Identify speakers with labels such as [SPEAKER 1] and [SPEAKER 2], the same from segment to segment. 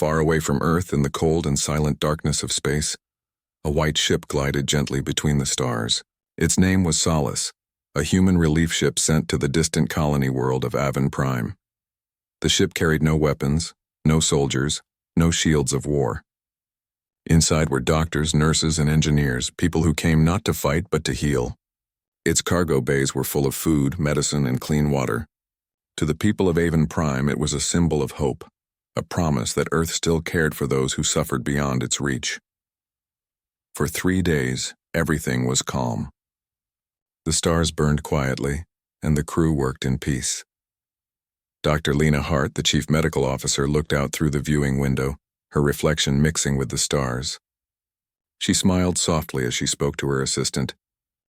[SPEAKER 1] Far away from Earth in the cold and silent darkness of space, a white ship glided gently between the stars. Its name was Solace, a human relief ship sent to the distant colony world of Avon Prime. The ship carried no weapons, no soldiers, no shields of war. Inside were doctors, nurses, and engineers, people who came not to fight but to heal. Its cargo bays were full of food, medicine, and clean water. To the people of Avon Prime, it was a symbol of hope, a promise that Earth still cared for those who suffered beyond its reach. For 3 days, everything was calm. The stars burned quietly, and the crew worked in peace. Dr. Lena Hart, the chief medical officer, looked out through the viewing window, her reflection mixing with the stars. She smiled softly as she spoke to her assistant.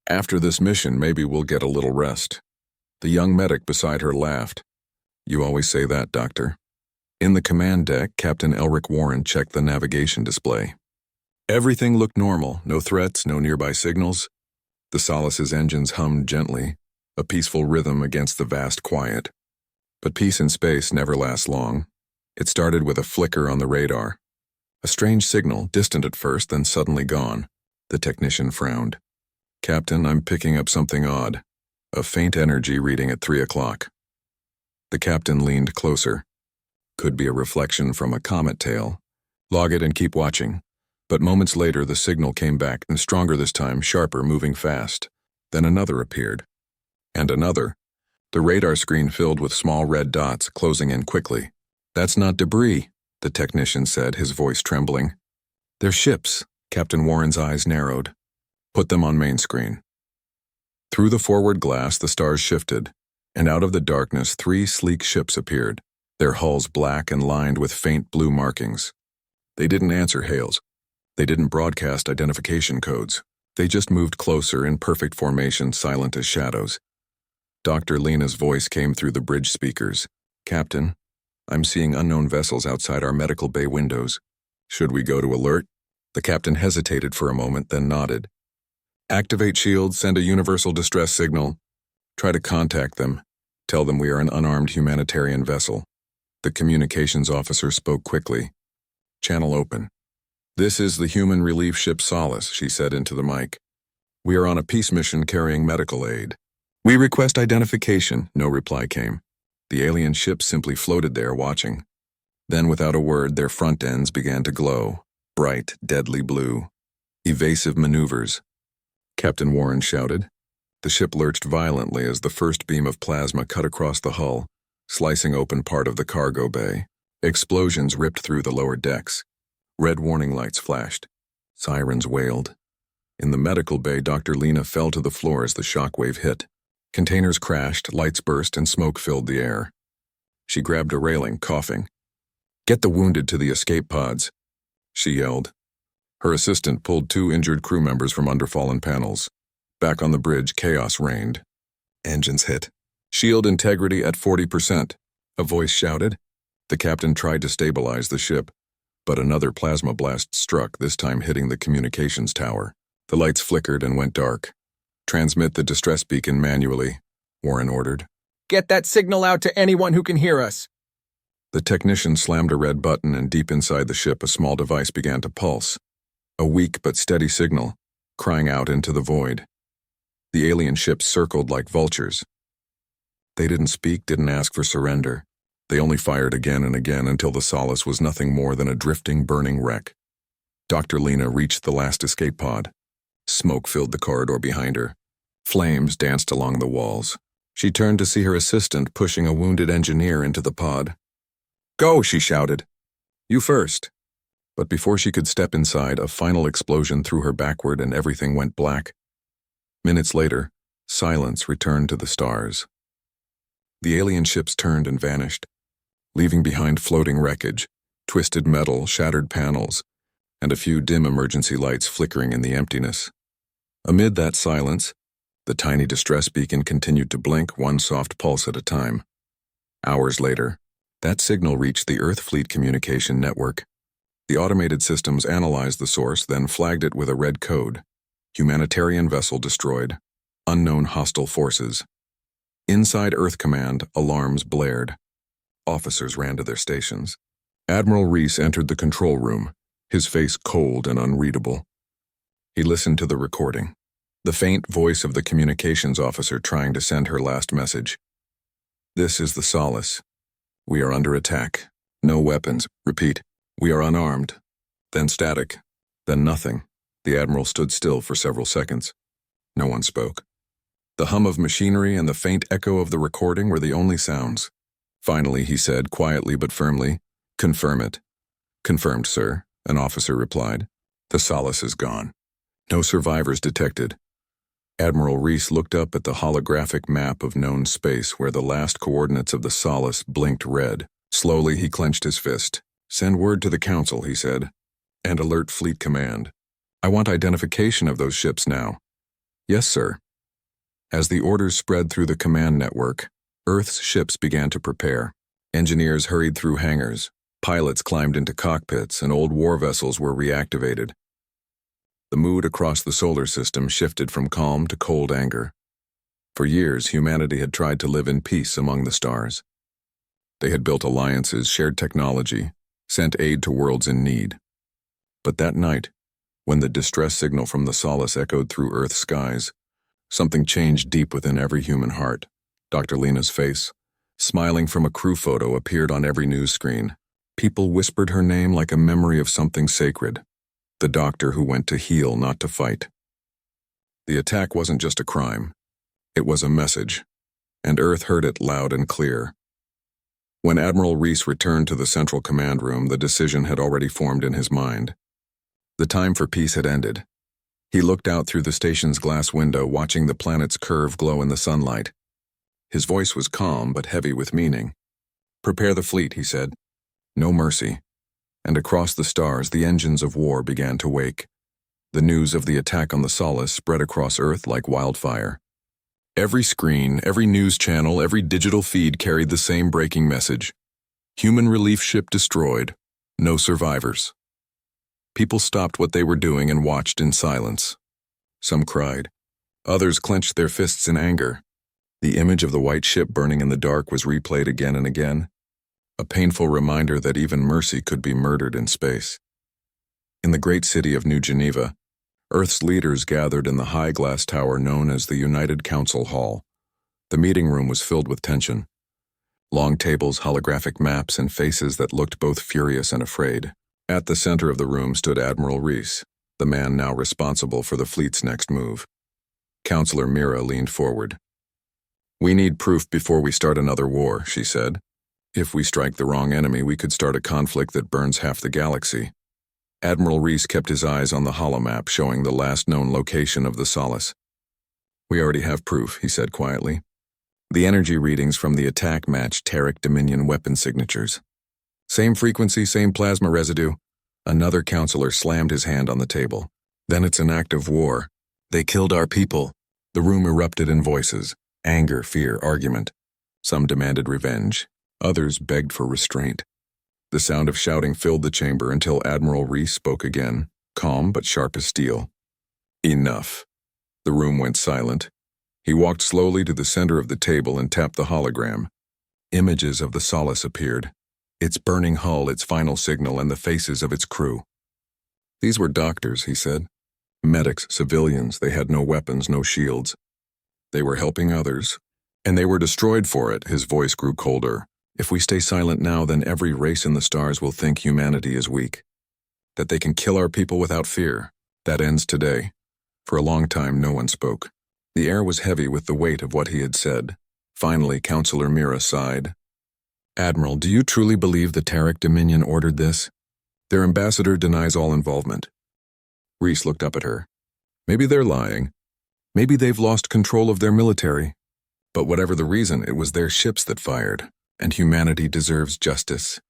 [SPEAKER 1] "After this mission, maybe we'll get a little rest." The young medic beside her laughed. "You always say that, Doctor." In the command deck, Captain Elric Warren checked the navigation display. Everything looked normal, no threats, no nearby signals. The Solace's engines hummed gently, a peaceful rhythm against the vast quiet. But peace in space never lasts long. It started with a flicker on the radar. A strange signal, distant at first, then suddenly gone. The technician frowned. "Captain, I'm picking up something odd. A faint energy reading at 3 o'clock. The captain leaned closer. Could be a reflection from a comet tail. Log it and keep watching. But moments later, the signal came back, and stronger this time, sharper, moving fast. Then another appeared. And another. The radar screen filled with small red dots, closing in quickly. "That's not debris," the technician said, his voice trembling. "They're ships." Captain Warren's eyes narrowed. "Put them on main screen." Through the forward glass, the stars shifted, and out of the darkness, 3 sleek ships appeared, their hulls black and lined with faint blue markings. They didn't answer hails. They didn't broadcast identification codes. They just moved closer in perfect formation, silent as shadows. Dr. Lena's voice came through the bridge speakers. "Captain, I'm seeing unknown vessels outside our medical bay windows. Should we go to alert?" The captain hesitated for a moment, then nodded. "Activate shields, send a universal distress signal. Try to contact them. Tell them we are an unarmed humanitarian vessel." The communications officer spoke quickly. "Channel open." "This is the human relief ship Solace," she said into the mic. "We are on a peace mission carrying medical aid. We request identification." No reply came. The alien ship simply floated there, watching. Then, without a word, their front ends began to glow, bright, deadly blue. "Evasive maneuvers," Captain Warren shouted. The ship lurched violently as the first beam of plasma cut across the hull, slicing open part of the cargo bay. Explosions ripped through the lower decks. Red warning lights flashed. Sirens wailed. In the medical bay, Dr. Lena fell to the floor as the shockwave hit. Containers crashed, lights burst, and smoke filled the air. She grabbed a railing, coughing. "Get the wounded to the escape pods," she yelled. Her assistant pulled 2 injured crew members from under fallen panels. Back on the bridge, chaos reigned. Engines hit. "Shield integrity at 40%, a voice shouted. The captain tried to stabilize the ship, but another plasma blast struck, this time hitting the communications tower. The lights flickered and went dark. "Transmit the distress beacon manually," Warren ordered.
[SPEAKER 2] "Get that signal out to anyone who can hear us."
[SPEAKER 1] The technician slammed a red button, and deep inside the ship, a small device began to pulse. A weak but steady signal, crying out into the void. The alien ships circled like vultures. They didn't speak, didn't ask for surrender. They only fired again and again until the Solace was nothing more than a drifting, burning wreck. Dr. Lena reached the last escape pod. Smoke filled the corridor behind her. Flames danced along the walls. She turned to see her assistant pushing a wounded engineer into the pod. "Go," she shouted. "You first." But before she could step inside, a final explosion threw her backward and everything went black. Minutes later, silence returned to the stars. The alien ships turned and vanished, leaving behind floating wreckage, twisted metal, shattered panels, and a few dim emergency lights flickering in the emptiness. Amid that silence, the tiny distress beacon continued to blink, one soft pulse at a time. Hours later, that signal reached the Earth Fleet Communication Network. The automated systems analyzed the source, then flagged it with a red code. Humanitarian vessel destroyed. Unknown hostile forces. Inside Earth Command, alarms blared. Officers ran to their stations. Admiral Reese entered the control room, his face cold and unreadable. He listened to the recording, the faint voice of the communications officer trying to send her last message. "This is the Solace. We are under attack. No weapons. Repeat, we are unarmed." Then static. Then nothing. The Admiral stood still for several seconds. No one spoke. The hum of machinery and the faint echo of the recording were the only sounds. Finally, he said, quietly but firmly, "Confirm it." "Confirmed, sir," an officer replied. "The Solace is gone. No survivors detected." Admiral Reese looked up at the holographic map of known space where the last coordinates of the Solace blinked red. Slowly, he clenched his fist. "Send word to the Council," he said, "and alert Fleet Command. I want identification of those ships now." "Yes, sir." As the orders spread through the command network, Earth's ships began to prepare. Engineers hurried through hangars, pilots climbed into cockpits, and old war vessels were reactivated. The mood across the solar system shifted from calm to cold anger. For years, humanity had tried to live in peace among the stars. They had built alliances, shared technology, sent aid to worlds in need. But that night, when the distress signal from the Solace echoed through Earth's skies, something changed deep within every human heart. Dr. Lena's face, smiling from a crew photo, appeared on every news screen. People whispered her name like a memory of something sacred. The doctor who went to heal, not to fight. The attack wasn't just a crime. It was a message, and Earth heard it loud and clear. When Admiral Reese returned to the central command room, the decision had already formed in his mind. The time for peace had ended. He looked out through the station's glass window, watching the planet's curve glow in the sunlight. His voice was calm but heavy with meaning. "Prepare the fleet," he said. "No mercy." And across the stars, the engines of war began to wake. The news of the attack on the Solace spread across Earth like wildfire. Every screen, every news channel, every digital feed carried the same breaking message. Human relief ship destroyed. No survivors. People stopped what they were doing and watched in silence. Some cried. Others clenched their fists in anger. The image of the white ship burning in the dark was replayed again and again, a painful reminder that even mercy could be murdered in space. In the great city of New Geneva, Earth's leaders gathered in the high glass tower known as the United Council Hall. The meeting room was filled with tension. Long tables, holographic maps, and faces that looked both furious and afraid. At the center of the room stood Admiral Reese, the man now responsible for the fleet's next move. Counselor Mira leaned forward. "We need proof before we start another war," she said. "If we strike the wrong enemy, we could start a conflict that burns half the galaxy." Admiral Reese kept his eyes on the holomap showing the last known location of the Solace. "We already have proof," he said quietly. The energy readings from the attack matched Taric Dominion weapon signatures. "Same frequency, same plasma residue." Another counselor slammed his hand on the table. "Then it's an act of war. They killed our people." The room erupted in voices. Anger, fear, argument. Some demanded revenge. Others begged for restraint. The sound of shouting filled the chamber until Admiral Reese spoke again, calm but sharp as steel. "Enough." The room went silent. He walked slowly to the center of the table and tapped the hologram. Images of the Solace appeared. Its burning hull, its final signal, and the faces of its crew. "These were doctors," he said. "Medics, civilians. They had no weapons, no shields. They were helping others. And they were destroyed for it." His voice grew colder. "If we stay silent now, then every race in the stars will think humanity is weak. That they can kill our people without fear. That ends today." For a long time, no one spoke. The air was heavy with the weight of what he had said. Finally, Counselor Mira sighed. "Admiral, do you truly believe the Taric Dominion ordered this? Their ambassador denies all involvement." Reese looked up at her. "Maybe they're lying. Maybe they've lost control of their military. But whatever the reason, it was their ships that fired, and humanity deserves justice."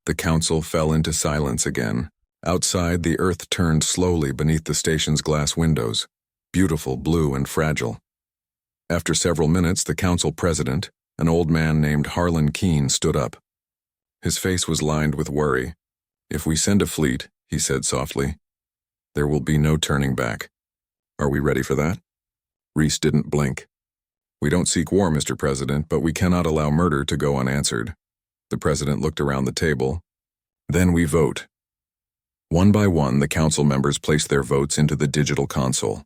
[SPEAKER 1] The council fell into silence again. Outside, the earth turned slowly beneath the station's glass windows, beautiful, blue, and fragile. After several minutes, the council president, an old man named Harlan Keene, stood up. His face was lined with worry. "If we send a fleet," he said softly, "there will be no turning back. Are we ready for that?" Reese didn't blink. "We don't seek war, Mr. President, but we cannot allow murder to go unanswered." The president looked around the table. Then we vote. One by one, the council members placed their votes into the digital console.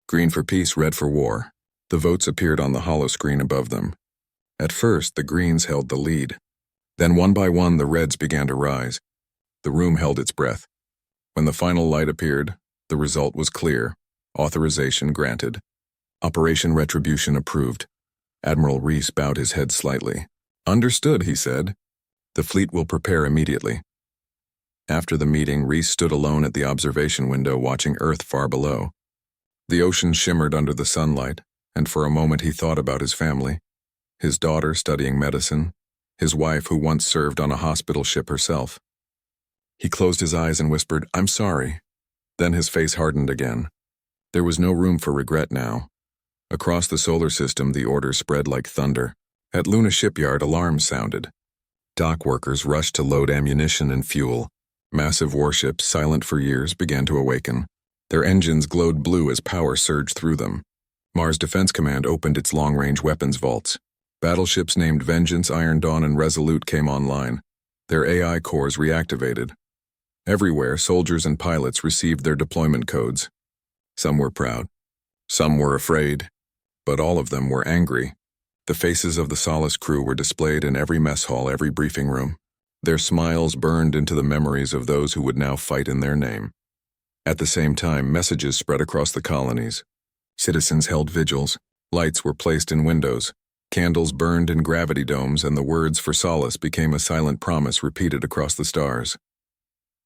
[SPEAKER 1] Green for peace, red for war. The votes appeared on the holoscreen above them. At first, the Greens held the lead. Then one by one, the Reds began to rise. The room held its breath. When the final light appeared, the result was clear. Authorization granted. Operation Retribution approved. Admiral Reese bowed his head slightly. Understood, he said. The fleet will prepare immediately. After the meeting, Reese stood alone at the observation window watching Earth far below. The ocean shimmered under the sunlight, and for a moment he thought about his family. His daughter studying medicine, his wife who once served on a hospital ship herself. He closed his eyes and whispered, "I'm sorry." Then his face hardened again. There was no room for regret now. Across the solar system, the orders spread like thunder. At Luna shipyard, alarms sounded. Dock workers rushed to load ammunition and fuel. Massive warships, silent for years, began to awaken. Their engines glowed blue as power surged through them. Mars Defense Command opened its long-range weapons vaults. Battleships named Vengeance, Iron Dawn, and Resolute came online. Their AI cores reactivated. Everywhere, soldiers and pilots received their deployment codes. Some were proud. Some were afraid. But all of them were angry. The faces of the Solace crew were displayed in every mess hall, every briefing room. Their smiles burned into the memories of those who would now fight in their name. At the same time, messages spread across the colonies. Citizens held vigils. Lights were placed in windows. Candles burned in gravity domes, and the words for solace became a silent promise repeated across the stars.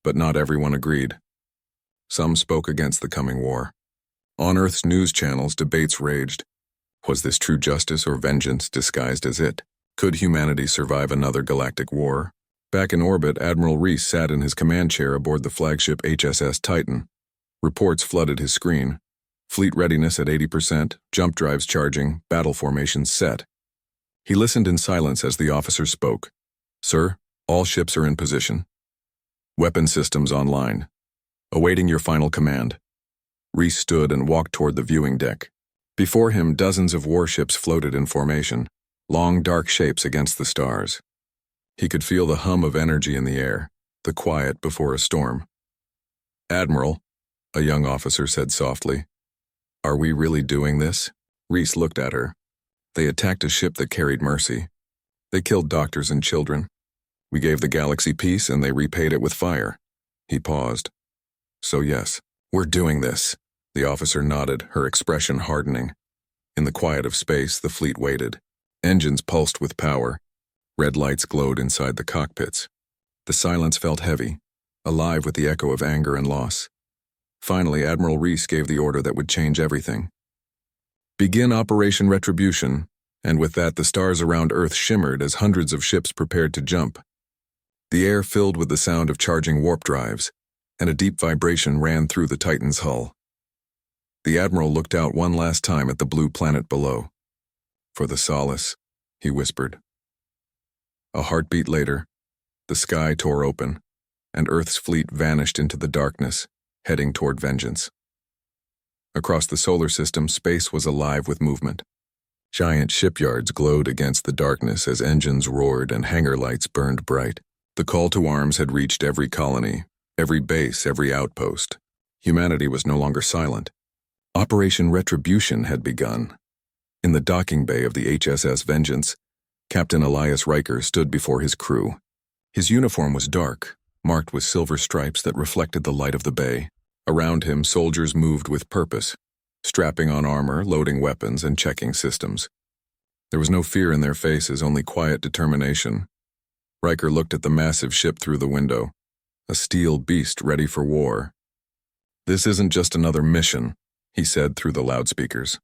[SPEAKER 1] But not everyone agreed. Some spoke against the coming war. On Earth's news channels, debates raged. Was this true justice or vengeance disguised as it? Could humanity survive another galactic war? Back in orbit, Admiral Reese sat in his command chair aboard the flagship HSS Titan. Reports flooded his screen. Fleet readiness at 80%, jump drives charging, battle formations set. He listened in silence as the officer spoke. "Sir, all ships are in position. Weapon systems online. Awaiting your final command." Reese stood and walked toward the viewing deck. Before him, dozens of warships floated in formation, long dark shapes against the stars. He could feel the hum of energy in the air, the quiet before a storm. "Admiral," a young officer said softly, "are we really doing this?" Reese looked at her. "They attacked a ship that carried mercy. They killed doctors and children. We gave the galaxy peace and they repaid it with fire." He paused. "So yes, we're doing this." The officer nodded, her expression hardening. In the quiet of space, the fleet waited. Engines pulsed with power. Red lights glowed inside the cockpits. The silence felt heavy, alive with the echo of anger and loss. Finally, Admiral Reese gave the order that would change everything. "Begin Operation Retribution," and with that the stars around Earth shimmered as hundreds of ships prepared to jump. The air filled with the sound of charging warp drives, and a deep vibration ran through the Titan's hull. The Admiral looked out one last time at the blue planet below. "For the solace," he whispered. A heartbeat later, the sky tore open, and Earth's fleet vanished into the darkness, heading toward vengeance. Across the solar system, space was alive with movement. Giant shipyards glowed against the darkness as engines roared and hangar lights burned bright. The call to arms had reached every colony, every base, every outpost. Humanity was no longer silent. Operation Retribution had begun. In the docking bay of the HSS Vengeance, Captain Elias Riker stood before his crew. His uniform was dark, marked with silver stripes that reflected the light of the bay. Around him, soldiers moved with purpose, strapping on armor, loading weapons, and checking systems. There was no fear in their faces, only quiet determination. Riker looked at the massive ship through the window, a steel beast ready for war. "This isn't just another mission," he said through the loudspeakers.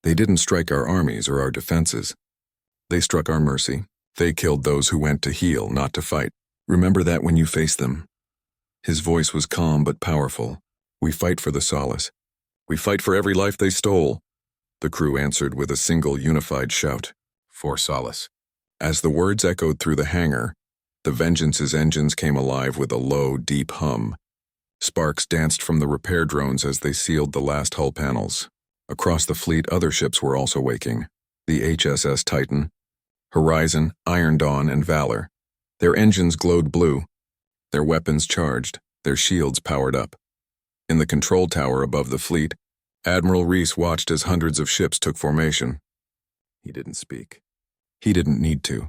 [SPEAKER 1] "They didn't strike our armies or our defenses. They struck our mercy. They killed those who went to heal, not to fight. Remember that when you face them." His voice was calm but powerful. "We fight for the solace. We fight for every life they stole." The crew answered with a single unified shout, "For solace." As the words echoed through the hangar, the Vengeance's engines came alive with a low, deep hum. Sparks danced from the repair drones as they sealed the last hull panels. Across the fleet, other ships were also waking. The HSS Titan, Horizon, Iron Dawn, and Valor. Their engines glowed blue. their weapons charged, their shields powered up. In the control tower above the fleet, Admiral Reese watched as hundreds of ships took formation. He didn't speak. He didn't need to.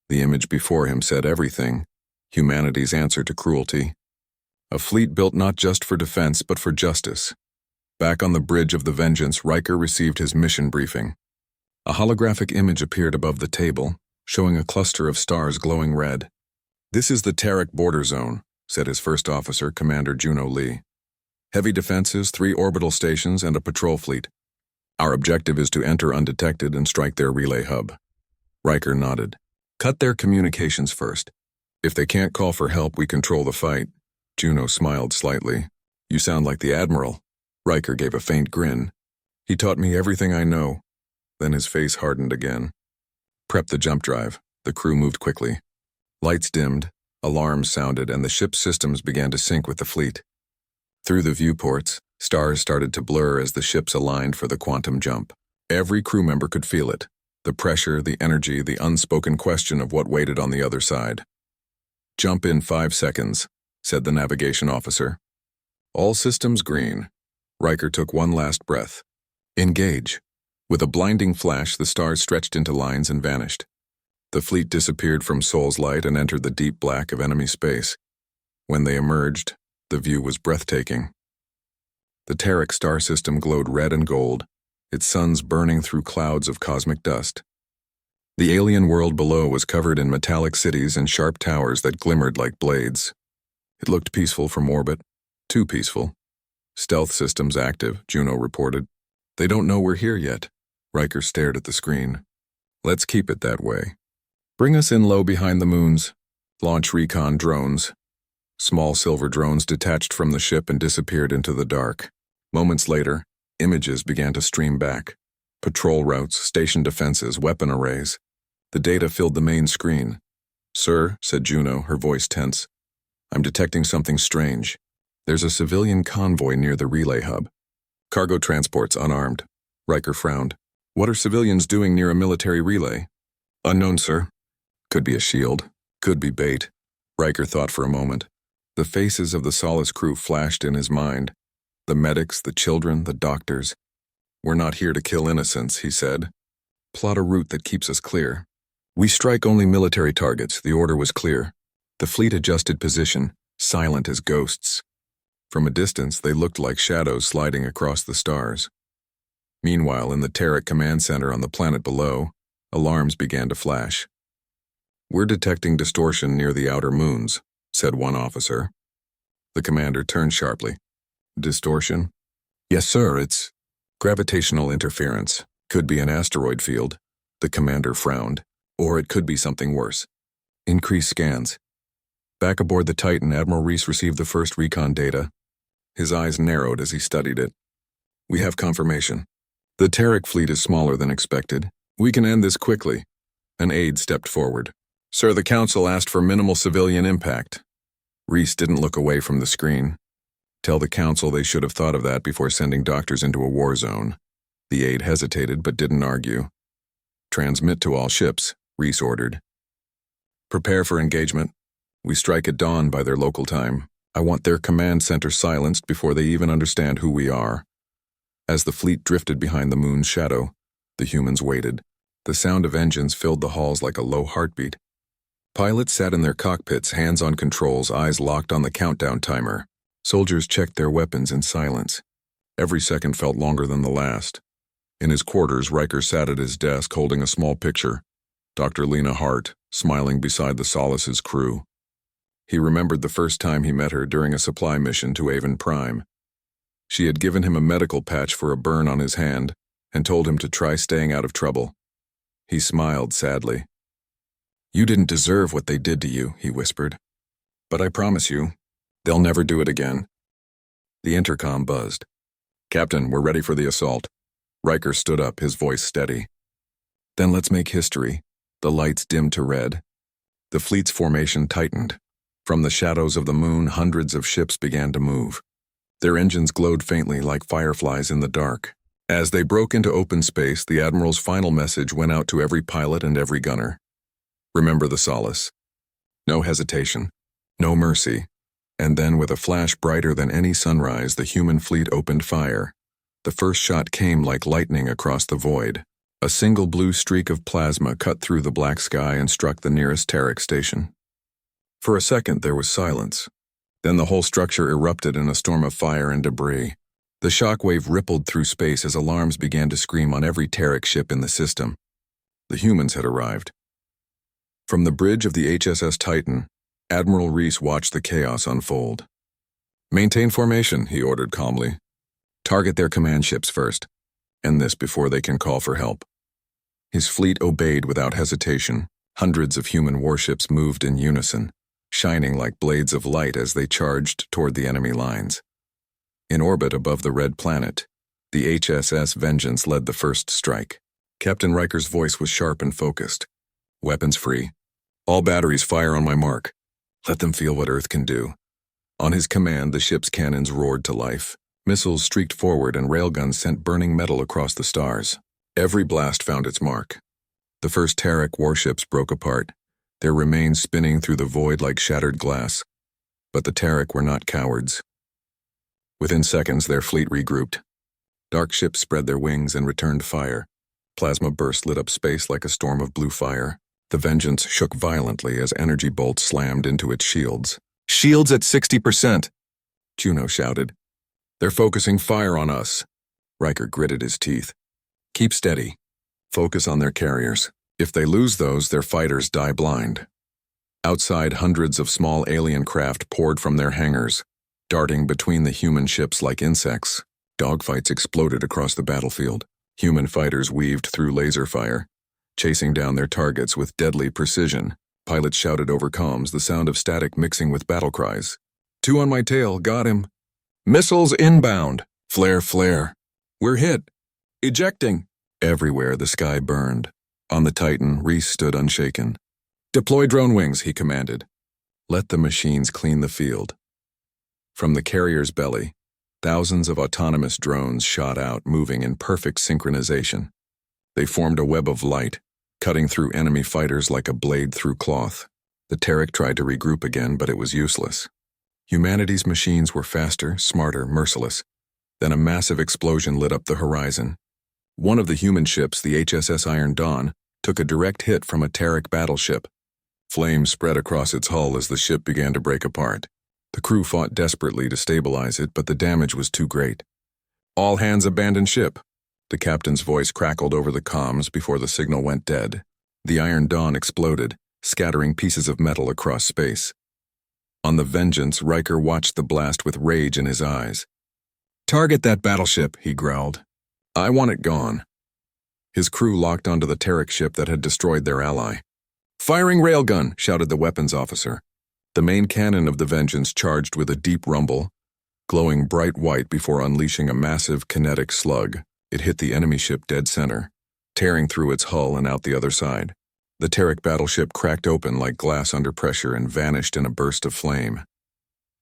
[SPEAKER 1] The image before him said everything: humanity's answer to cruelty. A fleet built not just for defense but for justice. Back on the bridge of the Vengeance, Riker received his mission briefing. A holographic image appeared above the table, showing a cluster of stars glowing red. "This is the Terek border zone," said his first officer, Commander Juno Lee. "Heavy defenses, 3 orbital stations, and a patrol fleet. Our objective is to enter undetected and strike their relay hub." Riker nodded. "Cut their communications first. If they can't call for help, we control the fight." Juno smiled slightly. "You sound like the Admiral." Riker gave a faint grin. "He taught me everything I know." Then his face hardened again. "Prep the jump drive." The crew moved quickly. Lights dimmed, alarms sounded, and the ship's systems began to sync with the fleet. Through the viewports, stars started to blur as the ships aligned for the quantum jump. Every crew member could feel it: the pressure, the energy, the unspoken question of what waited on the other side. "Jump in 5 seconds," said the navigation officer. "All systems green." Riker took one last breath. "Engage." With a blinding flash, the stars stretched into lines and vanished. The fleet disappeared from Sol's light and entered the deep black of enemy space. When they emerged, the view was breathtaking. The Terek star system glowed red and gold, its suns burning through clouds of cosmic dust. The alien world below was covered in metallic cities and sharp towers that glimmered like blades. It looked peaceful from orbit, too peaceful. "Stealth systems active," Juno reported. "They don't know we're here yet." Riker stared at the screen. "Let's keep it that way. Bring us in low behind the moons. Launch recon drones." Small silver drones detached from the ship and disappeared into the dark. Moments later, images began to stream back. Patrol routes, station defenses, weapon arrays. The data filled the main screen. "Sir," said Juno, her voice tense, "I'm detecting something strange. There's a civilian convoy near the relay hub. Cargo transports unarmed." Riker frowned. "What are civilians doing near a military relay?" "Unknown, sir." Could be a shield. Could be bait. Riker thought for a moment. The faces of the Solace crew flashed in his mind. The medics, the children, the doctors. "We're not here to kill innocents," he said. "Plot a route that keeps us clear." "We strike only military targets," the order was clear. The fleet adjusted position, silent as ghosts. From a distance, they looked like shadows sliding across the stars. Meanwhile, in the Terek command center on the planet below, alarms began to flash. "We're detecting distortion near the outer moons," said one officer. The commander turned sharply. "Distortion?" "Yes, sir, it's gravitational interference. Could be an asteroid field." The commander frowned. "Or it could be something worse. Increase scans." Back aboard the Titan, Admiral Reese received the first recon data. His eyes narrowed as he studied it. "We have confirmation. The Terek fleet is smaller than expected. We can end this quickly." An aide stepped forward. "Sir, the Council asked for minimal civilian impact." Reese didn't look away from the screen. Tell the Council they should have thought of that before sending doctors into a war zone. The aide hesitated but didn't argue. "Transmit to all ships," Reese ordered. "Prepare for engagement. We strike at dawn by their local time. I want their command center silenced before they even understand who we are." As the fleet drifted behind the moon's shadow, the humans waited. The sound of engines filled the halls like a low heartbeat. Pilots sat in their cockpits, hands on controls, eyes locked on the countdown timer. Soldiers checked their weapons in silence. Every second felt longer than the last. In his quarters, Riker sat at his desk holding a small picture. Dr. Lena Hart, smiling beside the Solace's crew. He remembered the first time he met her during a supply mission to Avon Prime. She had given him a medical patch for a burn on his hand and told him to try staying out of trouble. He smiled sadly. "You didn't deserve what they did to you," he whispered. "But I promise you, they'll never do it again." The intercom buzzed. "Captain, we're ready for the assault." Riker stood up, his voice steady. "Then let's make history." The lights dimmed to red. The fleet's formation tightened. From the shadows of the moon, hundreds of ships began to move. Their engines glowed faintly like fireflies in the dark. As they broke into open space, the Admiral's final message went out to every pilot and every gunner. Remember the Solace. No hesitation. No mercy. And then, with a flash brighter than any sunrise, the human fleet opened fire. The first shot came like lightning across the void. A single blue streak of plasma cut through the black sky and struck the nearest Terek station. For a second, there was silence. Then the whole structure erupted in a storm of fire and debris. The shockwave rippled through space as alarms began to scream on every Terek ship in the system. The humans had arrived. From the bridge of the HSS Titan, Admiral Reese watched the chaos unfold. "Maintain formation," he ordered calmly. "Target their command ships first. End this before they can call for help." His fleet obeyed without hesitation. Hundreds of human warships moved in unison, shining like blades of light as they charged toward the enemy lines. In orbit above the red planet, the HSS Vengeance led the first strike. Captain Riker's voice was sharp and focused. "Weapons free. All batteries fire on my mark. Let them feel what Earth can do." On his command, the ship's cannons roared to life. Missiles streaked forward and railguns sent burning metal across the stars. Every blast found its mark. The first Terek warships broke apart, their remains spinning through the void like shattered glass. But the Terek were not cowards. Within seconds, their fleet regrouped. Dark ships spread their wings and returned fire. Plasma burst lit up space like a storm of blue fire. The Vengeance shook violently as energy bolts slammed into its shields. "Shields at 60%! Juno shouted. "They're focusing fire on us." Riker gritted his teeth. "Keep steady. Focus on their carriers. If they lose those, their fighters die blind." Outside, hundreds of small alien craft poured from their hangars, darting between the human ships like insects. Dogfights exploded across the battlefield. Human fighters weaved through laser fire, chasing down their targets with deadly precision. Pilots shouted over comms, the sound of static mixing with battle cries. "Two on my tail, got him. Missiles inbound. Flare, flare. We're hit. Ejecting." Everywhere the sky burned. On the Titan, Reese stood unshaken. "Deploy drone wings," he commanded. "Let the machines clean the field." From the carrier's belly, thousands of autonomous drones shot out, moving in perfect synchronization. They formed a web of light, cutting through enemy fighters like a blade through cloth. The Terek tried to regroup again, but it was useless. Humanity's machines were faster, smarter, merciless. Then a massive explosion lit up the horizon. One of the human ships, the HSS Iron Dawn, took a direct hit from a Terek battleship. Flames spread across its hull as the ship began to break apart. The crew fought desperately to stabilize it, but the damage was too great. "All hands abandon ship." The captain's voice crackled over the comms before the signal went dead. The Iron Dawn exploded, scattering pieces of metal across space. On the Vengeance, Riker watched the blast with rage in his eyes. "Target that battleship," he growled. "I want it gone." His crew locked onto the Terek ship that had destroyed their ally. "Firing railgun," shouted the weapons officer. The main cannon of the Vengeance charged with a deep rumble, glowing bright white before unleashing a massive kinetic slug. It hit the enemy ship dead center, tearing through its hull and out the other side. The Terek battleship cracked open like glass under pressure and vanished in a burst of flame.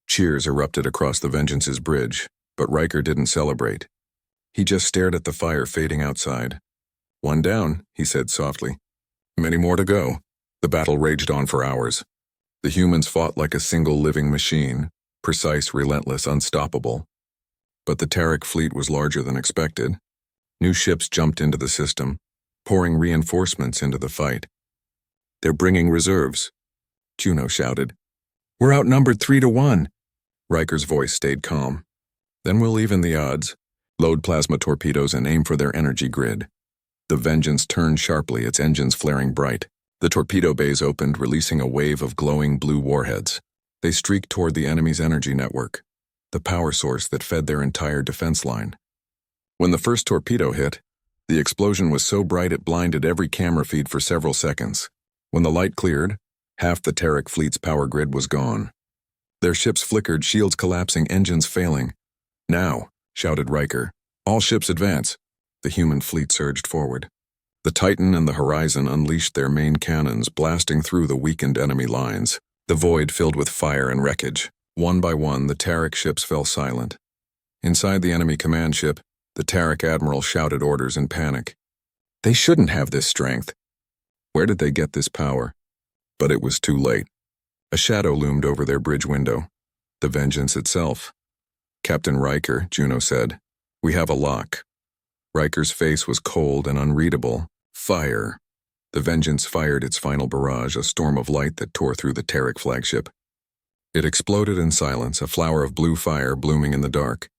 [SPEAKER 1] Cheers erupted across the Vengeance's bridge, but Riker didn't celebrate. He just stared at the fire fading outside. "One down," he said softly. "Many more to go." The battle raged on for hours. The humans fought like a single living machine, precise, relentless, unstoppable. But the Terek fleet was larger than expected. New ships jumped into the system, pouring reinforcements into the fight. "They're bringing reserves," Juno shouted. "We're outnumbered 3-1. Riker's voice stayed calm. "Then we'll even the odds. Load plasma torpedoes and aim for their energy grid." The Vengeance turned sharply, its engines flaring bright. The torpedo bays opened, releasing a wave of glowing blue warheads. They streaked toward the enemy's energy network, the power source that fed their entire defense line. When the first torpedo hit, the explosion was so bright it blinded every camera feed for several seconds. When the light cleared, half the Terek fleet's power grid was gone. Their ships flickered, shields collapsing, engines failing. "Now," shouted Riker. "All ships advance." The human fleet surged forward. The Titan and the Horizon unleashed their main cannons, blasting through the weakened enemy lines. The void filled with fire and wreckage. One by one, the Terek ships fell silent. Inside the enemy command ship, the Terek admiral shouted orders in panic. They shouldn't have this strength. Where did they get this power? But it was too late. A shadow loomed over their bridge window. The Vengeance itself. "Captain Riker," Juno said, "we have a lock." Riker's face was cold and unreadable. "Fire." The Vengeance fired its final barrage, a storm of light that tore through the Terek flagship. It exploded in silence, a flower of blue fire blooming in the dark.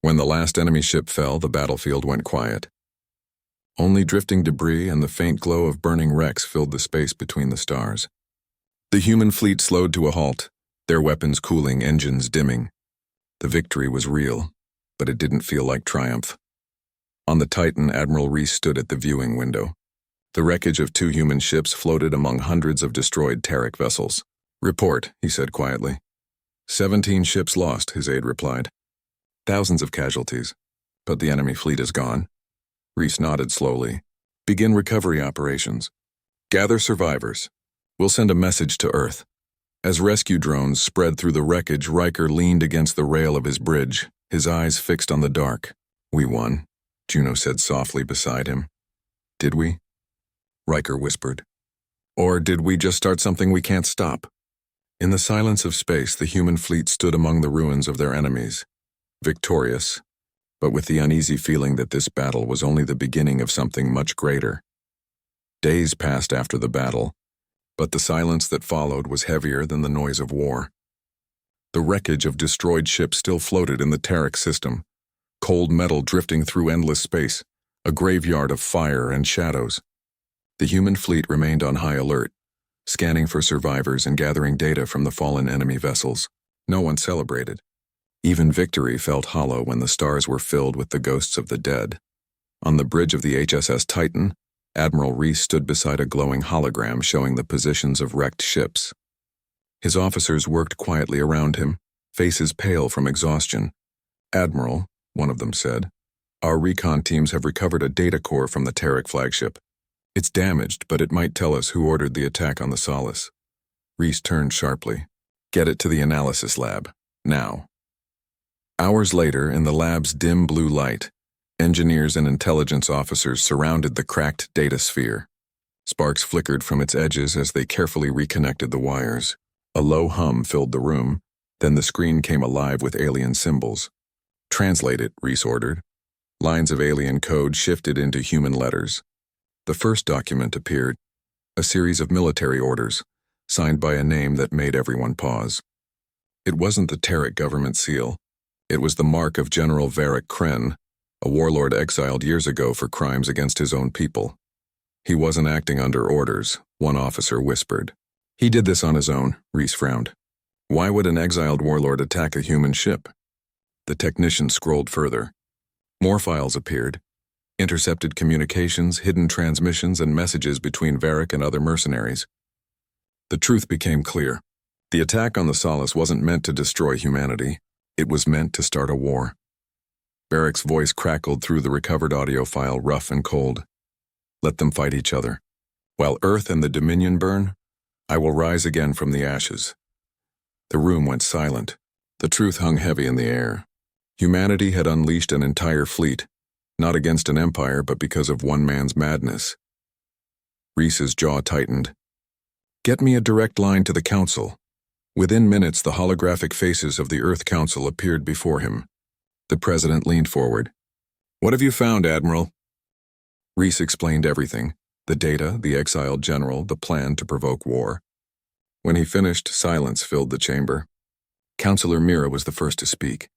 [SPEAKER 1] When the last enemy ship fell, the battlefield went quiet. Only drifting debris and the faint glow of burning wrecks filled the space between the stars. The human fleet slowed to a halt, their weapons cooling, engines dimming. The victory was real, but it didn't feel like triumph. On the Titan, Admiral Reese stood at the viewing window. The wreckage of 2 human ships floated among hundreds of destroyed Terek vessels. "Report," he said quietly. 17 ships lost, his aide replied. "Thousands of casualties, but the enemy fleet is gone." Reese nodded slowly. "Begin recovery operations. Gather survivors. We'll send a message to Earth." As rescue drones spread through the wreckage, Riker leaned against the rail of his bridge, his eyes fixed on the dark. "We won," Juno said softly beside him. "Did we?" Riker whispered. "Or did we just start something we can't stop?" In the silence of space, the human fleet stood among the ruins of their enemies, victorious, but with the uneasy feeling that this battle was only the beginning of something much greater. Days passed after the battle, but the silence that followed was heavier than the noise of war. The wreckage of destroyed ships still floated in the Terek system, cold metal drifting through endless space, a graveyard of fire and shadows. The human fleet remained on high alert, scanning for survivors and gathering data from the fallen enemy vessels. No one celebrated. Even victory felt hollow when the stars were filled with the ghosts of the dead. On the bridge of the HSS Titan, Admiral Reese stood beside a glowing hologram showing the positions of wrecked ships. His officers worked quietly around him, faces pale from exhaustion. "Admiral," one of them said, "our recon teams have recovered a data core from the Terek flagship. It's damaged, but it might tell us who ordered the attack on the Solace." Reese turned sharply. "Get it to the analysis lab. Now." Hours later, in the lab's dim blue light, engineers and intelligence officers surrounded the cracked data sphere. Sparks flickered from its edges as they carefully reconnected the wires. A low hum filled the room, then the screen came alive with alien symbols. "Translate it," Reese ordered. Lines of alien code shifted into human letters. The first document appeared, a series of military orders, signed by a name that made everyone pause. It wasn't the Terek government seal. It was the mark of General Varric Kren, a warlord exiled years ago for crimes against his own people. "He wasn't acting under orders," one officer whispered. "He did this on his own," Reese frowned. "Why would an exiled warlord attack a human ship?" The technician scrolled further. More files appeared. Intercepted communications, hidden transmissions, and messages between Varric and other mercenaries. The truth became clear. The attack on the Solace wasn't meant to destroy humanity. It was meant to start a war. Varric's voice crackled through the recovered audio file, rough and cold. "Let them fight each other. While Earth and the Dominion burn, I will rise again from the ashes." The room went silent. The truth hung heavy in the air. Humanity had unleashed an entire fleet, not against an empire, but because of one man's madness. Reese's jaw tightened. "Get me a direct line to the Council." Within minutes, the holographic faces of the Earth Council appeared before him. The President leaned forward. "What have you found, Admiral?" Reese explained everything: the data, the exiled general, the plan to provoke war. When he finished, silence filled the chamber. Councilor Mira was the first to speak.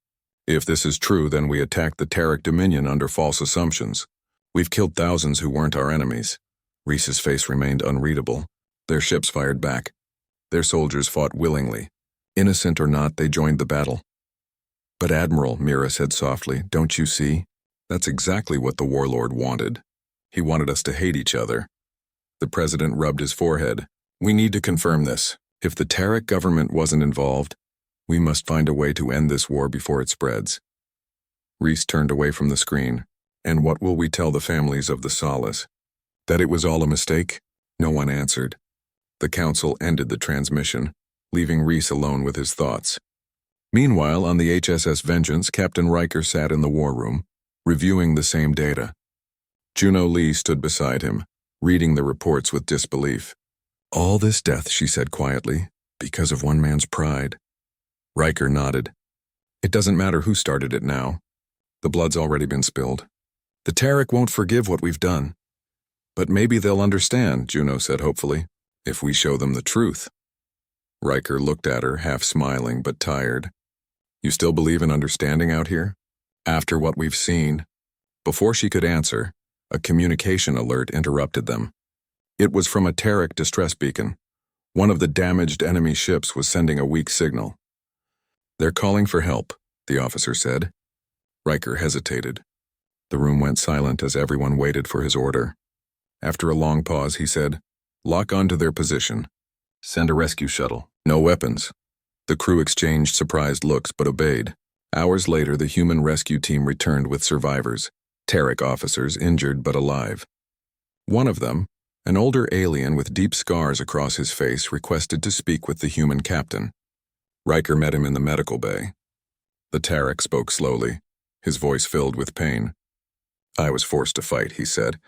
[SPEAKER 1] "If this is true, then we attacked the Terek Dominion under false assumptions. We've killed thousands who weren't our enemies." Reese's face remained unreadable. Their ships fired back. Their soldiers fought willingly. Innocent or not, they joined the battle. "But Admiral," Mira said softly, "don't you see? That's exactly what the warlord wanted. He wanted us to hate each other." The President rubbed his forehead. "We need to confirm this. If the Terek government wasn't involved, we must find a way to end this war before it spreads." Reese turned away from the screen. "And what will we tell the families of the Solace? That it was all a mistake?" No one answered. The Council ended the transmission, leaving Reese alone with his thoughts. Meanwhile, on the HSS Vengeance, Captain Riker sat in the war room, reviewing the same data. Juno Lee stood beside him, reading the reports with disbelief. "All this death," she said quietly. Because of one man's pride. Riker nodded. It doesn't matter who started it now. The blood's already been spilled. The Tarek won't forgive what we've done. But maybe they'll understand, Juno said hopefully, if we show them the truth. Riker looked at her, half smiling but tired. You still believe in understanding out here? After what we've seen? Before she could answer, a communication alert interrupted them. It was from a Tarek distress beacon. One of the damaged enemy ships was sending a weak signal. They're calling for help, the officer said. Riker hesitated. The room went silent as everyone waited for his order. After a long pause, he said, Lock onto their position. Send a rescue shuttle. No weapons. The crew exchanged surprised looks but obeyed. Hours later, the human rescue team returned with survivors, Tarek officers injured but alive. One of them, an older alien with deep scars across his face, requested to speak with the human captain. Riker met him in the medical bay. The Tarek spoke slowly, his voice filled with pain. I was forced to fight, he said.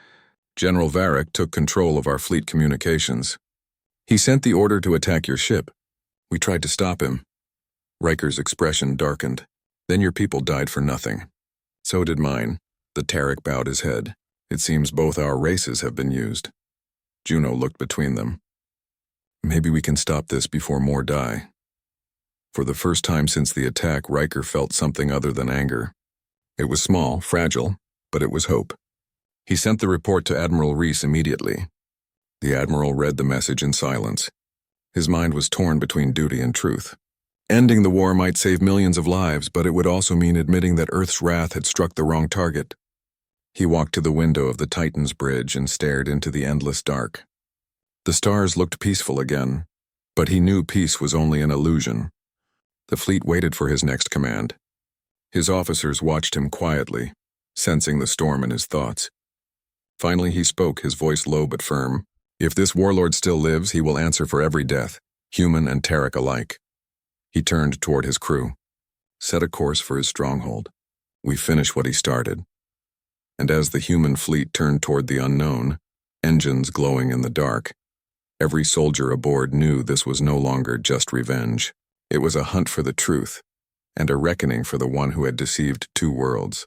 [SPEAKER 1] General Varric took control of our fleet communications. He sent the order to attack your ship. We tried to stop him. Riker's expression darkened. Then your people died for nothing. So did mine. The Tarek bowed his head. It seems both our races have been used. Juno looked between them. Maybe we can stop this before more die. For the first time since the attack, Riker felt something other than anger. It was small, fragile, but it was hope. He sent the report to Admiral Reese immediately. The Admiral read the message in silence. His mind was torn between duty and truth. Ending the war might save millions of lives, but it would also mean admitting that Earth's wrath had struck the wrong target. He walked to the window of the Titan's bridge and stared into the endless dark. The stars looked peaceful again, but he knew peace was only an illusion. The fleet waited for his next command. His officers watched him quietly, sensing the storm in his thoughts. Finally he spoke, his voice low but firm. If this warlord still lives, he will answer for every death, human and Tarek alike. He turned toward his crew. Set a course for his stronghold. We finish what he started. And as the human fleet turned toward the unknown, engines glowing in the dark, every soldier aboard knew this was no longer just revenge. It was a hunt for the truth, and a reckoning for the one who had deceived two worlds.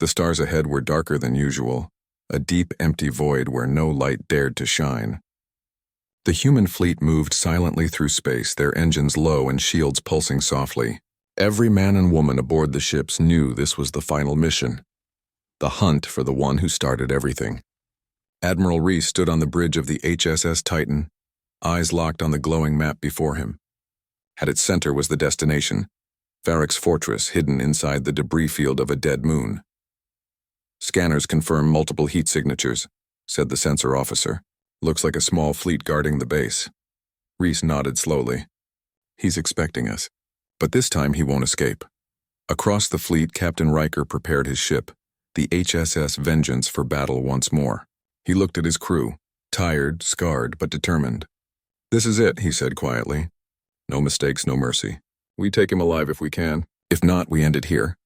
[SPEAKER 1] The stars ahead were darker than usual, a deep, empty void where no light dared to shine. The human fleet moved silently through space, their engines low and shields pulsing softly. Every man and woman aboard the ships knew this was the final mission. The hunt for the one who started everything. Admiral Reese stood on the bridge of the HSS Titan, eyes locked on the glowing map before him. At its center was the destination, Varric's fortress hidden inside the debris field of a dead moon. Scanners confirm multiple heat signatures, said the sensor officer. Looks like a small fleet guarding the base. Reese nodded slowly. He's expecting us. But this time he won't escape. Across the fleet, Captain Riker prepared his ship, the HSS Vengeance, for battle once more. He looked at his crew, tired, scarred, but determined. This is it, he said quietly. No mistakes, no mercy. We take him alive if we can. If not, we end it here.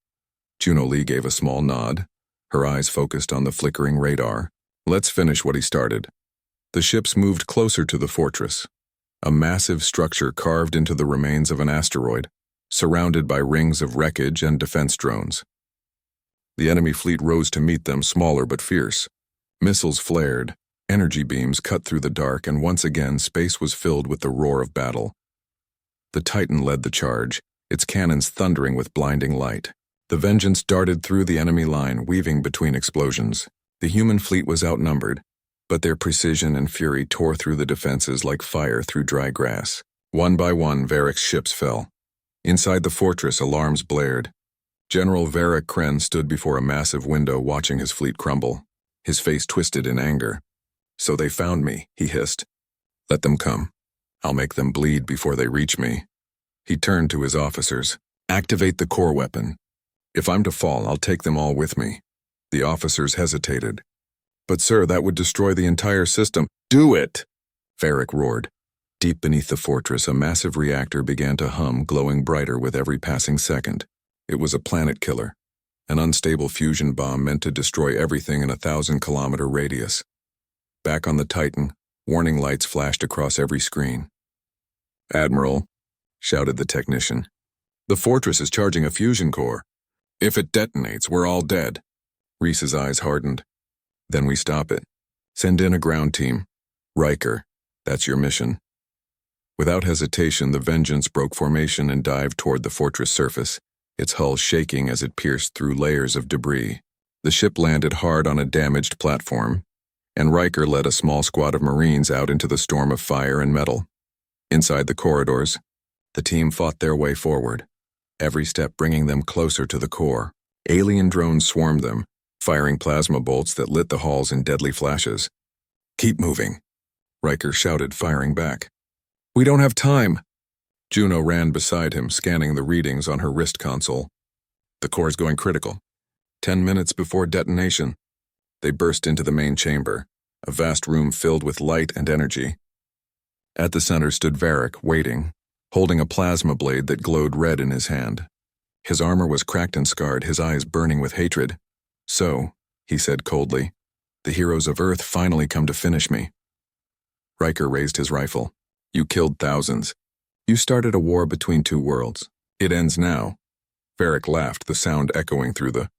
[SPEAKER 1] Juno Lee gave a small nod, her eyes focused on the flickering radar. Let's finish what he started. The ships moved closer to the fortress, a massive structure carved into the remains of an asteroid, surrounded by rings of wreckage and defense drones. The enemy fleet rose to meet them, smaller but fierce. Missiles flared, energy beams cut through the dark, and once again space was filled with the roar of battle. The Titan led the charge, its cannons thundering with blinding light. The Vengeance darted through the enemy line, weaving between explosions. The human fleet was outnumbered, but their precision and fury tore through the defenses like fire through dry grass. One by one, Varric's ships fell. Inside the fortress, alarms blared. General Varric Kren stood before a massive window watching his fleet crumble, his face twisted in anger. So they found me, he hissed. Let them come. I'll make them bleed before they reach me. He turned to his officers. Activate the core weapon. If I'm to fall, I'll take them all with me. The officers hesitated. But sir, that would destroy the entire system. Do it! Varric roared. Deep beneath the fortress, a massive reactor began to hum, glowing brighter with every passing second. It was a planet killer, an unstable fusion bomb meant to destroy everything in a 1,000-kilometer radius. Back on the Titan, warning lights flashed across every screen. "Admiral," shouted the technician. "The fortress is charging a fusion core. If it detonates, we're all dead." Reese's eyes hardened. "Then we stop it. Send in a ground team. Riker, that's your mission." Without hesitation, the Vengeance broke formation and dived toward the fortress surface, its hull shaking as it pierced through layers of debris. The ship landed hard on a damaged platform, and Riker led a small squad of Marines out into the storm of fire and metal. Inside the corridors, the team fought their way forward, every step bringing them closer to the core. Alien drones swarmed them, firing plasma bolts that lit the halls in deadly flashes. "Keep moving," Riker shouted, firing back. "We don't have time." Juno ran beside him, scanning the readings on her wrist console. "The core's going critical. 10 minutes before detonation." They burst into the main chamber, a vast room filled with light and energy. At the center stood Varric, waiting, holding a plasma blade that glowed red in his hand. His armor was cracked and scarred, his eyes burning with hatred. "So," he said coldly, "the heroes of Earth finally come to finish me." Riker raised his rifle. "You killed thousands. You started a war between two worlds. It ends now." Varric laughed, the sound echoing through the